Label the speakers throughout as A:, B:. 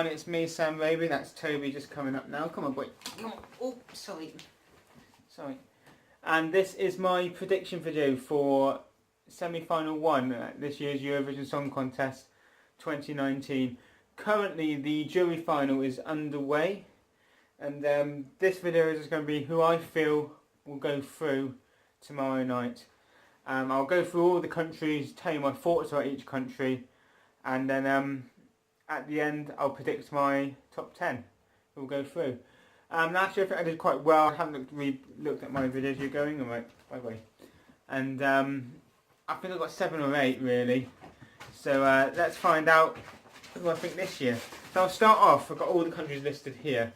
A: everyone, it's me, Sam Raby. That's Toby just coming up now. Come on, boy. Come on. Oh, sorry. And this is my prediction video for semi-final 1 at this year's Eurovision Song Contest 2019. Currently, the jury final is underway, and this video is just going to be who I feel will go through tomorrow night. I'll go through all the countries, tell you my thoughts about each country, and then at the end I'll predict my top 10 who will go through. Last year I think I did quite well. I haven't looked at my videos. You're going? Alright, bye bye. And I think I got 7 or 8 really. So let's find out who I think this year. So I'll start off. I've got all the countries listed here.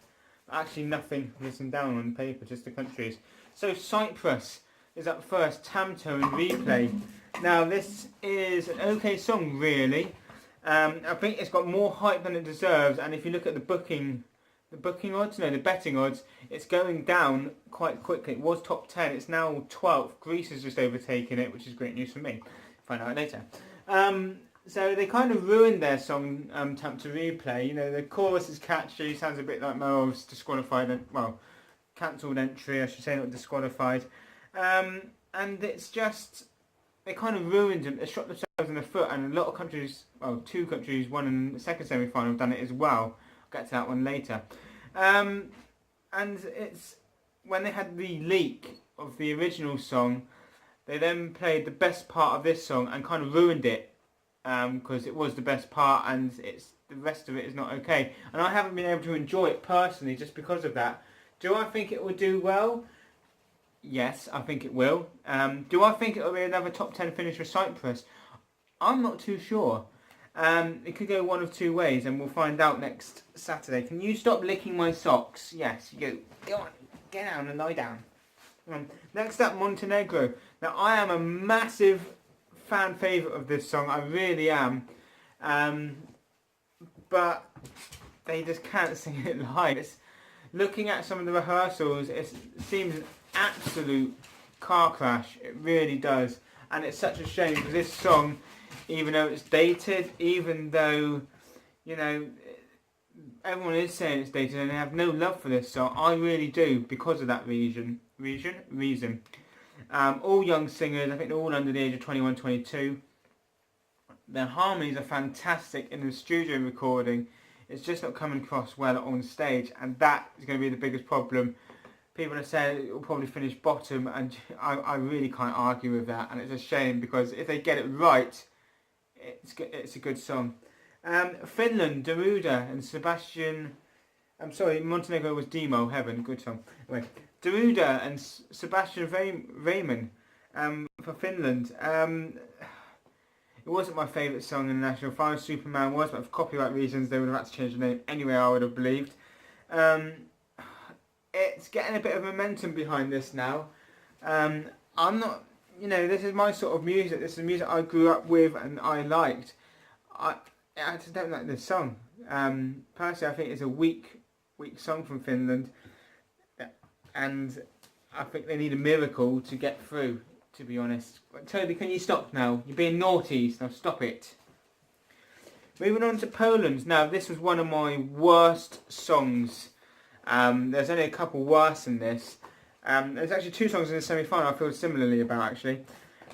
A: Actually nothing written down on paper, just the countries. So Cyprus is up first, Tamto and Replay. Now this is an okay song really. I think it's got more hype than it deserves, and if you look at the betting odds, it's going down quite quickly. It was top 10, it's now 12th. Greece has just overtaken it, which is great news for me. Find out later. So they kind of ruined their song, Tamto Replay. You know, the chorus is catchy, sounds a bit like Mo's disqualified, well, cancelled entry, I should say, not disqualified. And it's just, they kind of ruined them. They shot themselves in the foot, and a lot of countries, well, 2 countries, one in the second semi-final, have done it as well. I'll get to that one later. And it's when they had the leak of the original song, they then played the best part of this song and kind of ruined it, because it was the best part, and the rest of it is not okay. And I haven't been able to enjoy it personally just because of that. Do I think it will do well? Yes, I think it will. Do I think it will be another top 10 finish for Cyprus? I'm not too sure. It could go one of 2 ways, and we'll find out next Saturday. Can you stop licking my socks? Yes, you go. Go on, get down and lie down. Next up, Montenegro. Now, I am a massive fan favourite of this song. I really am. But they just can't sing it live. Looking at some of the rehearsals, it seems an absolute car crash. It really does. And it's such a shame, because this song, even though it's dated, even though, you know, everyone is saying it's dated and they have no love for this song, I really do, because of that reason. All young singers, I think they're all under the age of 21, 22. Their harmonies are fantastic in the studio recording. It's just not coming across well on stage, and that is going to be the biggest problem. People are saying it will probably finish bottom, and I really can't argue with that, and it's a shame, because if they get it right, it's a good song. Finland, Daruda and Sebastian... I'm sorry, Montenegro was Demo, Heaven, good song. Anyway, Daruda and Sebastian Raymond for Finland. It wasn't my favourite song in the national final. Superman was, but for copyright reasons they would have had to change the name anyway, I would have believed. It's getting a bit of momentum behind this now. I'm not, you know, this is my sort of music. This is music I grew up with and I liked. I just don't like this song. Personally, I think it's a weak song from Finland, and I think they need a miracle to get through, to be honest. But Toby, can you stop now? You're being naughty, so stop it. Moving on to Poland. Now, this was one of my worst songs. There's only a couple worse than this. There's actually 2 songs in the semi-final I feel similarly about, actually.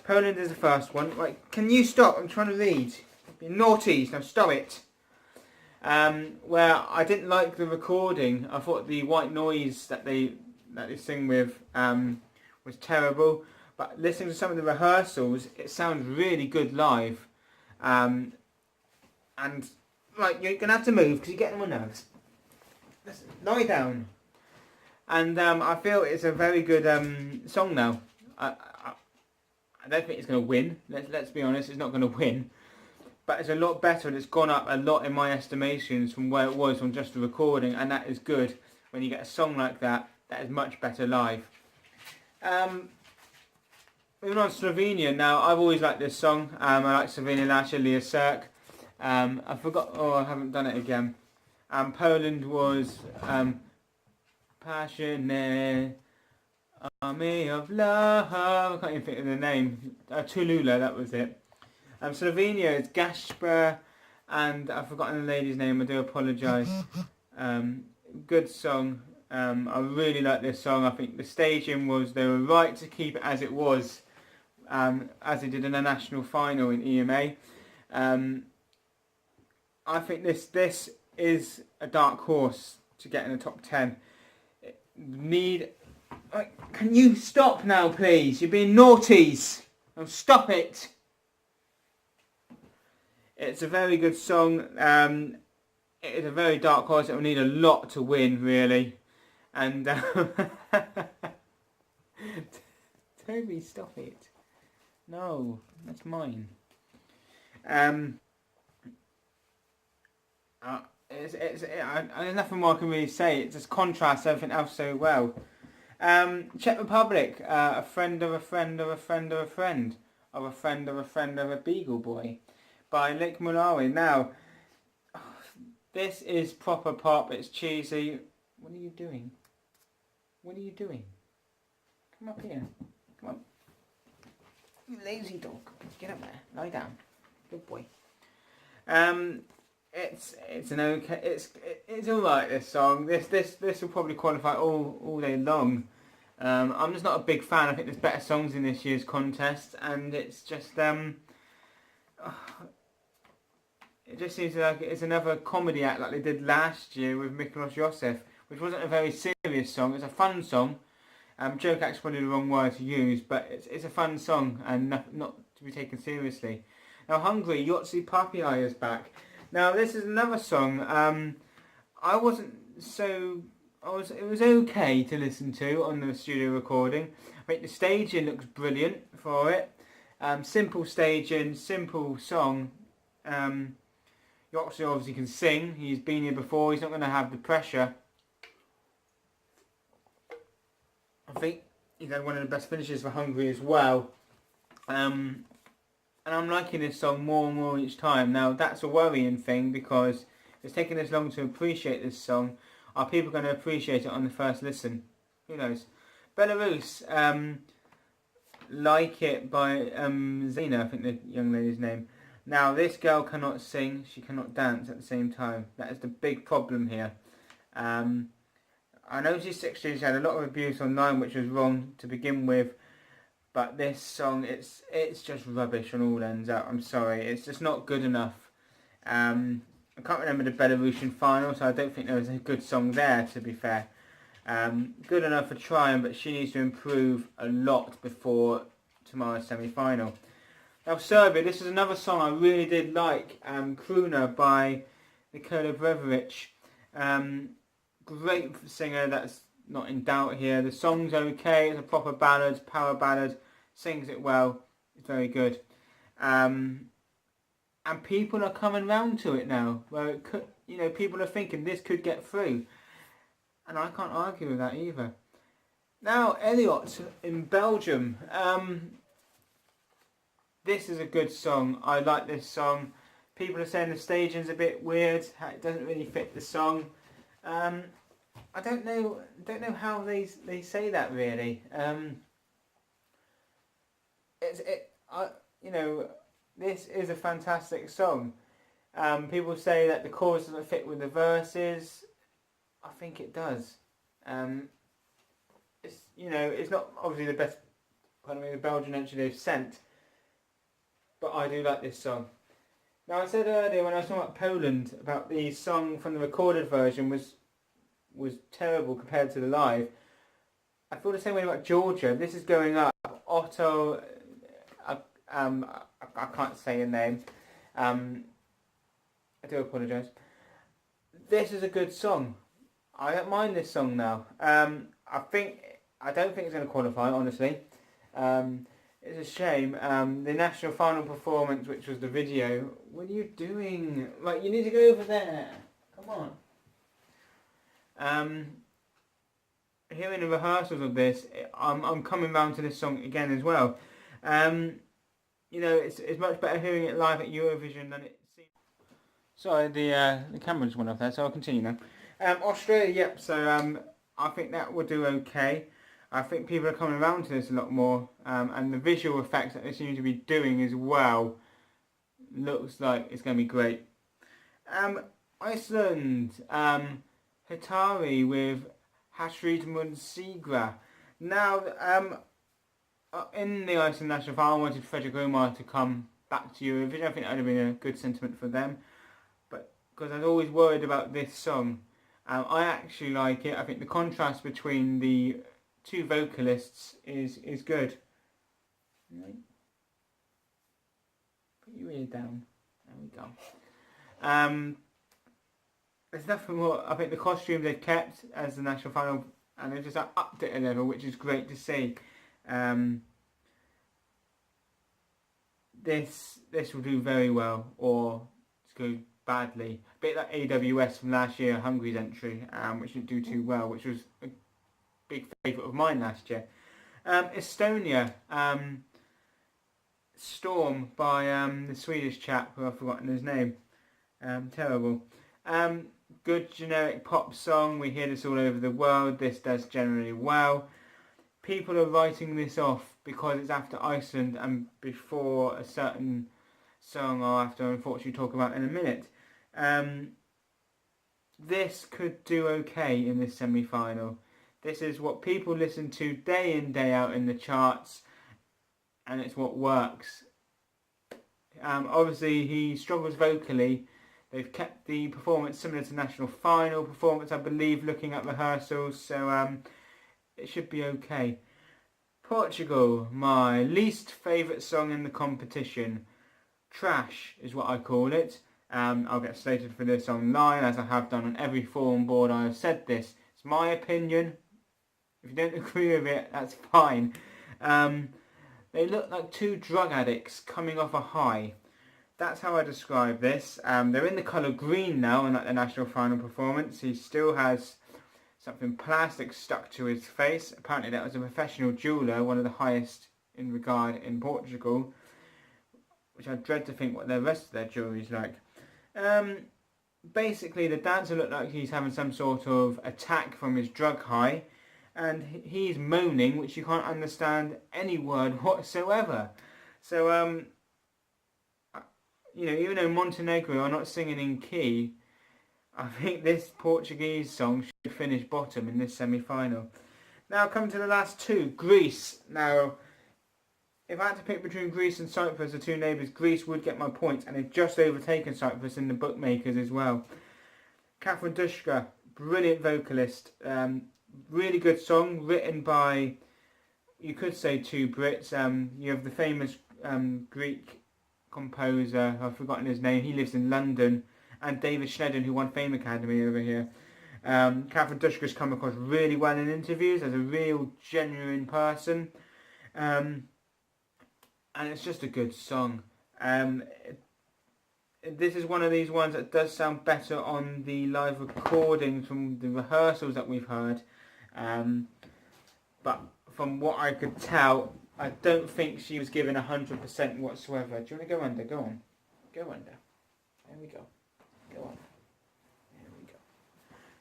A: Poland is the first one. Right, can you stop? I'm trying to read. You're naughty, so stop it. Where I didn't like the recording. I thought the white noise that they sing with was terrible. But listening to some of the rehearsals, it sounds really good live. And right, you're gonna have to move because you're getting on my nerves. Listen, lie down. And I feel it's a very good song now. I don't think it's going to win. Let's be honest, it's not going to win. But it's a lot better, and it's gone up a lot in my estimations from where it was on just the recording, and that is good. When you get a song like that, that is much better live. Moving on to Slovenia now. I've always liked this song. I like Slovenia last year, Leah Cirque. I forgot, oh, I haven't done it again. Poland was Passionate Army of Love. I can't even think of the name. Tulula, that was it. Slovenia is Gasper and I've forgotten the lady's name, I do apologise. Good song. I really like this song. I think the staging was, they were right to keep it as it was, as they did in the national final in EMA. I think this is a dark horse to get in the top 10. Can you stop now, please? You're being naughties. Oh, stop it. It's a very good song. It is a very dark horse. It will need a lot to win, really. And Toby, stop it. No, that's mine. There's nothing more I can really say. It just contrasts everything else so well. Czech Republic, a friend of a friend of a friend of a friend of a friend of a friend of a Beagle Boy, by Lick Malawi. Now, this is proper pop. It's cheesy. What are you doing? What are you doing? Come up here. Come on. You lazy dog. Get up there. Lie down. Good boy. It's an okay. It's alright. This song. This will probably qualify all day long. I'm just not a big fan. I think there's better songs in this year's contest, and it's just it just seems like it's another comedy act like they did last year with Miklos Joseph, which wasn't a very serious song. It's a fun song. Joke act's probably the wrong word to use, but it's a fun song and not to be taken seriously. Now Hungary, Yotzi Papiai is back. Now this is another song. It was okay to listen to on the studio recording. I think the staging looks brilliant for it. Simple staging, simple song. Yotzi obviously can sing. He's been here before. He's not going to have the pressure. I think he's had one of the best finishes for Hungary as well. And I'm liking this song more and more each time. Now that's a worrying thing because it's taken this long to appreciate this song. Are people going to appreciate it on the first listen? Who knows? Belarus, Like It by Zena, I think the young lady's name. Now this girl cannot sing, she cannot dance at the same time. That is the big problem here. I know she's 16, she had a lot of abuse online, which was wrong to begin with. But this song, it's just rubbish on all ends out. I'm sorry, it's just not good enough. I can't remember the Belarusian final, so I don't think there was a good song there, to be fair. Good enough for trying, but she needs to improve a lot before tomorrow's semi-final. Now Serbia, this is another song I really did like, Kruna by Nikola Brevovic. Great singer, that's not in doubt here. The song's okay, it's a proper ballad, power ballad, sings it well, it's very good. And people are coming round to it now, where it could, people are thinking this could get through. And I can't argue with that either. Now, Elliot in Belgium. This is a good song. I like this song. People are saying the staging's a bit weird. It doesn't really fit the song. I don't know how they say that really. This is a fantastic song. People say that the chorus doesn't fit with the verses. I think it does. It's not obviously the best. The Belgian entry they've sent, but I do like this song. Now I said earlier when I was talking about Poland about the song from the recorded version was terrible compared to the live. I feel the same way about Georgia. This is going up. Otto, I can't say your name. I do apologise. This is a good song. I don't mind this song now. I don't think it's going to qualify, honestly. It's a shame. The national final performance, which was the video. What are you doing? Right, you need to go over there. Come on. Hearing the rehearsals of this, I'm coming round to this song again as well. It's much better hearing it live at Eurovision than it seems. Sorry, the camera just went off there, so I'll continue now. Australia, yep. So I think that will do okay. I think people are coming around to this a lot more, and the visual effects that they seem to be doing as well looks like it's going to be great. Iceland, Hitari with Hashrid Munsigra. Now, in the Iceland national final, I wanted Fredrik Omar to come back to Eurovision. I think that would have been a good sentiment for them. But because I was always worried about this song, I actually like it. I think the contrast between the two vocalists is good. Right. Put your ear down. There we go. There's nothing more. I think the costumes they've kept as the national final, and they've just upped it a level, which is great to see. This will do very well, or it's go badly. A bit like AWS from last year, Hungary's entry, which didn't do too well, which was a big favourite of mine last year. Estonia, Storm by the Swedish chap who I've forgotten his name. Terrible. Good generic pop song. We hear this all over the world. This does generally well. People are writing this off because it's after Iceland and before a certain song I'll have to unfortunately talk about in a minute. This could do okay in this semi-final. This is what people listen to day in, day out in the charts, and it's what works. Obviously he struggles vocally. They've kept the performance similar to national final performance, I believe, looking at rehearsals, so it should be okay. Portugal, my least favourite song in the competition. Trash is what I call it. I'll get slated for this online, as I have done on every forum board I have said this. It's my opinion. If you don't agree with it, that's fine. They look like two drug addicts coming off a high. That's how I describe this. They're in the colour green now in the national final performance. He still has something plastic stuck to his face. Apparently that was a professional jeweller, one of the highest in regard in Portugal, which I dread to think what the rest of their jewellery is like. Basically the dancer looked like he's having some sort of attack from his drug high, and he's moaning, which you can't understand any word whatsoever. So you know, even though Montenegro are not singing in key, I think this Portuguese song should finish bottom in this semi-final. Now come to the last two. Greece. Now, if I had to pick between Greece and Cyprus, the two neighbours, Greece would get my points, and they've just overtaken Cyprus in the bookmakers as well. Catherine Dushka, brilliant vocalist. Really good song, written by, you could say, two Brits. You have the famous Greek composer, I've forgotten his name, he lives in London, and David Schneddon, who won Fame Academy over here. Catherine Dushka's come across really well in interviews as a real genuine person, and it's just a good song. This is one of these ones that does sound better on the live recordings from the rehearsals that we've heard, but from what I could tell, I don't think she was given 100% whatsoever. Do you want to go under? Go on. Go under. There we go. Go on. There we go.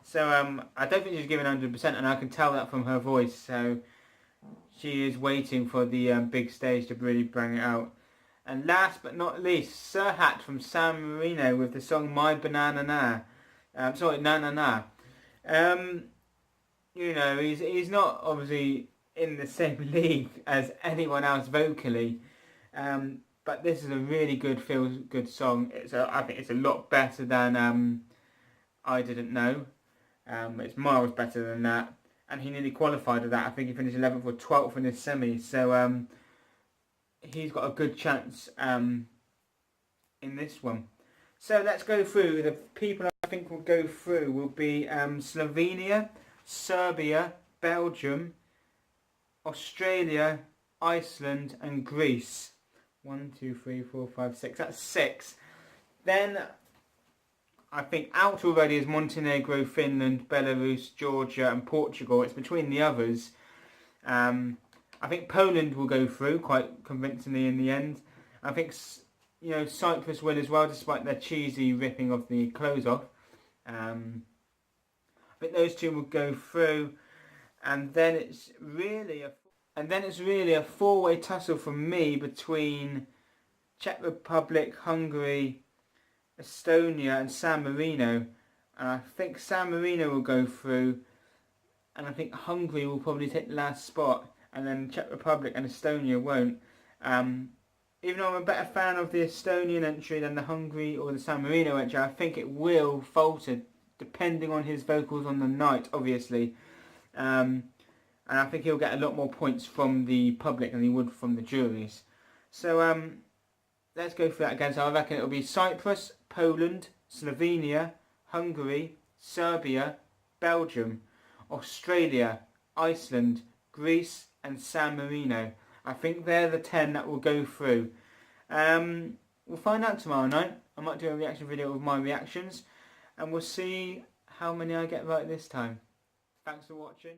A: So I don't think she was given 100%, and I can tell that from her voice. So she is waiting for the big stage to really bring it out. And last but not least, Serhat from San Marino with the song My Banana Na. Na Na Na. You know, he's not obviously in the same league as anyone else vocally, but this is a really good feel-good song. I think it's a lot better than I Didn't Know. It's miles better than that, and he nearly qualified with that. I think he finished 11th or 12th in his semi, so he's got a good chance in this one. So let's go through. The people I think will go through will be Slovenia, Serbia, Belgium, Australia, Iceland and Greece. 1, 2, 3, 4, 5, 6. That's 6. Then I think out already is Montenegro, Finland, Belarus, Georgia and Portugal. It's between the others. I think Poland will go through quite convincingly in the end. I think, you know, Cyprus will as well, despite their cheesy ripping of the clothes off. I think those two will go through. And then it's really a four-way tussle from me between Czech Republic, Hungary, Estonia and San Marino. And I think San Marino will go through, and I think Hungary will probably take the last spot, and then Czech Republic and Estonia won't. Even though I'm a better fan of the Estonian entry than the Hungary or the San Marino entry, I think it will falter depending on his vocals on the night, obviously. And I think he'll get a lot more points from the public than he would from the juries. So let's go through that again. So I reckon it'll be Cyprus, Poland, Slovenia, Hungary, Serbia, Belgium, Australia, Iceland, Greece and San Marino. I think they're the 10 that will go through. We'll find out tomorrow night. I might do a reaction video with my reactions, and we'll see how many I get right this time. Thanks for watching.